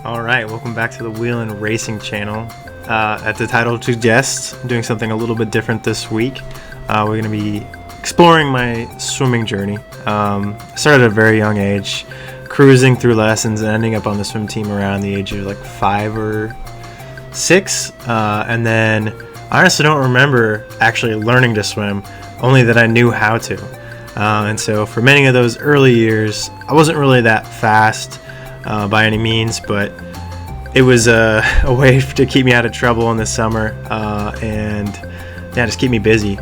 All right, welcome back to the Wheel and Racing channel. At the title suggests, I'm doing something a little bit different this week. We're going to be exploring my swimming journey. I started at a very young age, cruising through lessons and ending up on the swim team around the age of like 5 or 6. And then I honestly don't remember actually learning to swim, only that I knew how to. And so for many of those early years, I wasn't really that fast by any means, but it was a way to keep me out of trouble in the summer and just keep me busy.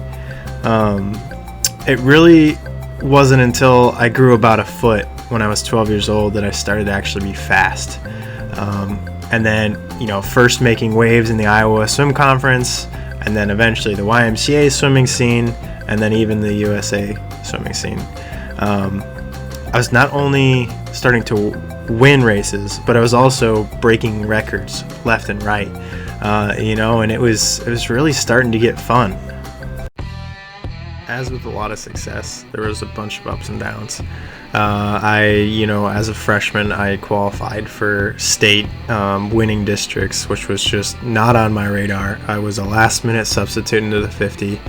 It really wasn't until I grew about a foot when I was 12 years old that I started to actually be fast. And then, first making waves in the Iowa Swim Conference, and then eventually the YMCA swimming scene, and then even the USA swimming scene. I was not only starting to win races, but I was also breaking records left and right, and it was really starting to get fun. As with a lot of success, there was a bunch of ups and downs. As a freshman, I qualified for state winning districts, which was just not on my radar. I was a last-minute substitute into the 50,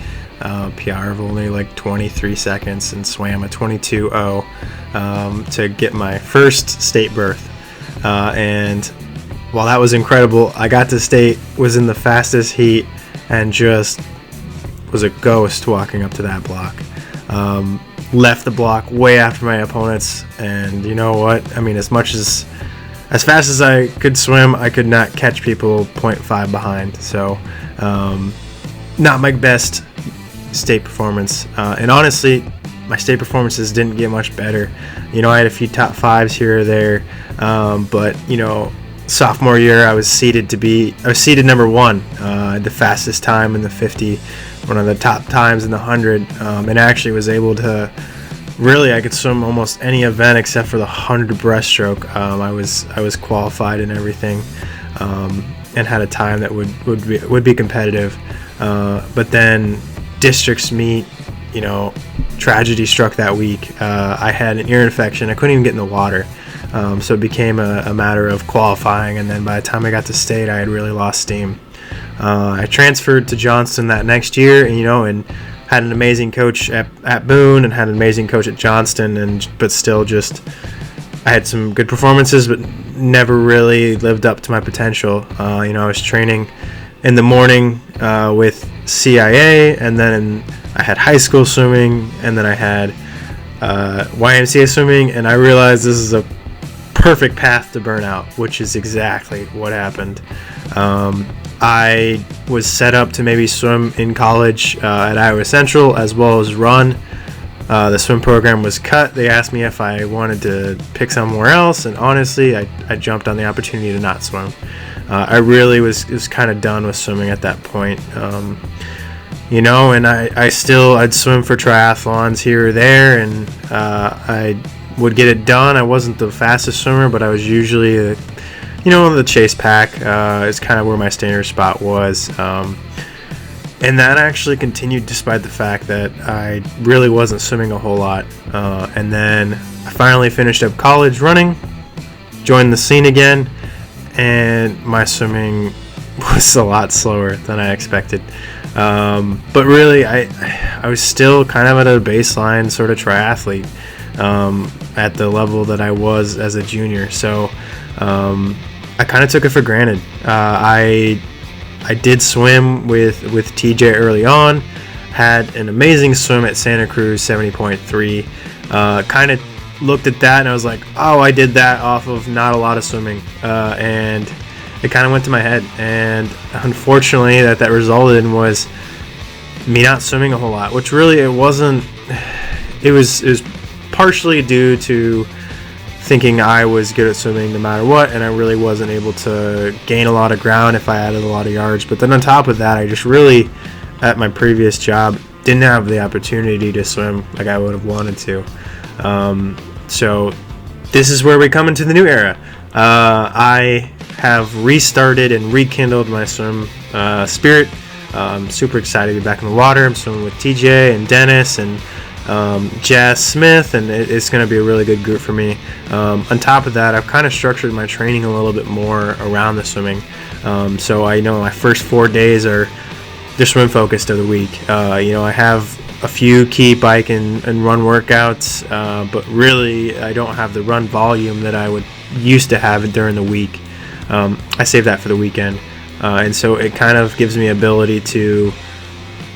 PR of only like 23 seconds, and swam a 22.0 to get my first state berth. And while that was incredible, I got to state, was in the fastest heat, and just was a ghost walking up to that block. Left the block way after my opponents, and you know what? I mean, as fast as I could swim, I could not catch people 0.5 behind. So, not my best state performance. And honestly, my state performances didn't get much better. I had a few top fives here or there, but sophomore year I was seeded number 1, the fastest time in the 50, one of the top times in the 100, and actually was able to I could swim almost any event except for the 100 breaststroke. I was qualified and everything, and had a time that would be competitive, but then districts meet, tragedy struck that week. I had an ear infection. I couldn't even get in the water. So it became a matter of qualifying, and then by the time I got to state, I had really lost steam. I transferred to Johnston that next year, and had an amazing coach at Boone, and had an amazing coach at Johnston, but still I had some good performances, but never really lived up to my potential. I was training in the morning with CIA, and then I had high school swimming, and then I had YMCA swimming, and I realized this is a perfect path to burnout, which is exactly what happened. I was set up to maybe swim in college at Iowa Central as well as run. The swim program was cut. They asked me if I wanted to pick somewhere else, and honestly, I jumped on the opportunity to not swim. I really was kind of done with swimming at that point. And I'd swim for triathlons here or there, and I would get it done. I wasn't the fastest swimmer, but I was usually the chase pack is kind of where my standard spot was. And that actually continued despite the fact that I really wasn't swimming a whole lot. And then I finally finished up college running, joined the scene again, and my swimming was a lot slower than I expected. But really, I was still kind of at a baseline sort of triathlete at the level that I was as a junior. So I kind of took it for granted. I did swim with TJ early on, had an amazing swim at Santa Cruz 70.3. Kind of looked at that and I was like, oh, I did that off of not a lot of swimming. And it kind of went to my head. And unfortunately, that resulted in was me not swimming a whole lot, which really it wasn't. It was partially due to thinking I was good at swimming no matter what, and I really wasn't able to gain a lot of ground if I added a lot of yards. But then on top of that, I just really, at my previous job, didn't have the opportunity to swim like I would have wanted to. So this is where we come into the new era. I have restarted and rekindled my swim spirit. I'm super excited to be back in the water. I'm swimming with TJ and Dennis, and Jazz Smith, and it's going to be a really good group for me. On top of that, I've kind of structured my training a little bit more around the swimming. So I know my first 4 days are the swim focused of the week. I have a few key bike and run workouts, but really I don't have the run volume that I would used to have during the week. I save that for the weekend, and so it kind of gives me ability to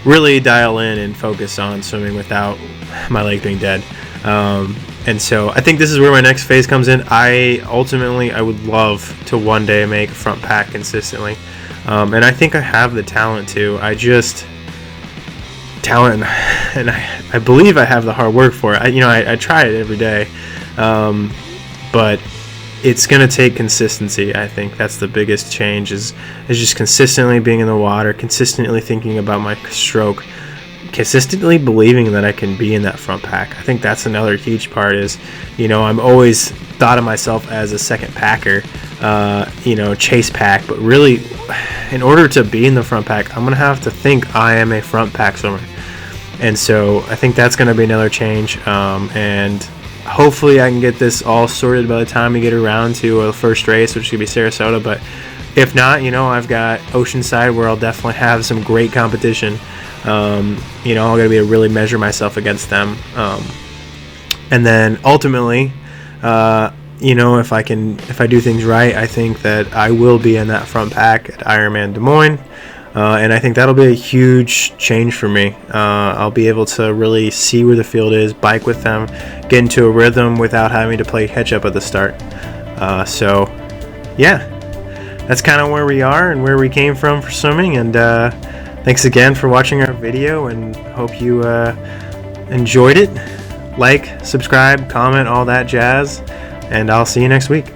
really dial in and focus on swimming without my leg being dead. And so I think this is where my next phase comes in. I would love to one day make a front pack consistently, and I think I have the talent to. And I believe I have the hard work for it. I try it every day, but it's going to take consistency. I think that's the biggest change is just consistently being in the water, consistently thinking about my stroke, consistently believing that I can be in that front pack. I think that's another huge part is, I'm always thought of myself as a second packer, chase pack, but really in order to be in the front pack, I'm going to have to think I am a front pack swimmer. And so I think that's going to be another change. And hopefully I can get this all sorted by the time we get around to a first race, which is going to be Sarasota. But if not, I've got Oceanside where I'll definitely have some great competition. I'm going to be able to really measure myself against them. And then ultimately, if I do things right, I think that I will be in that front pack at Ironman Des Moines. And I think that'll be a huge change for me. I'll be able to really see where the field is, bike with them, get into a rhythm without having to play catch up at the start. So, yeah, that's kind of where we are and where we came from for swimming. And thanks again for watching our video, and hope you enjoyed it. Like, subscribe, comment, all that jazz, and I'll see you next week.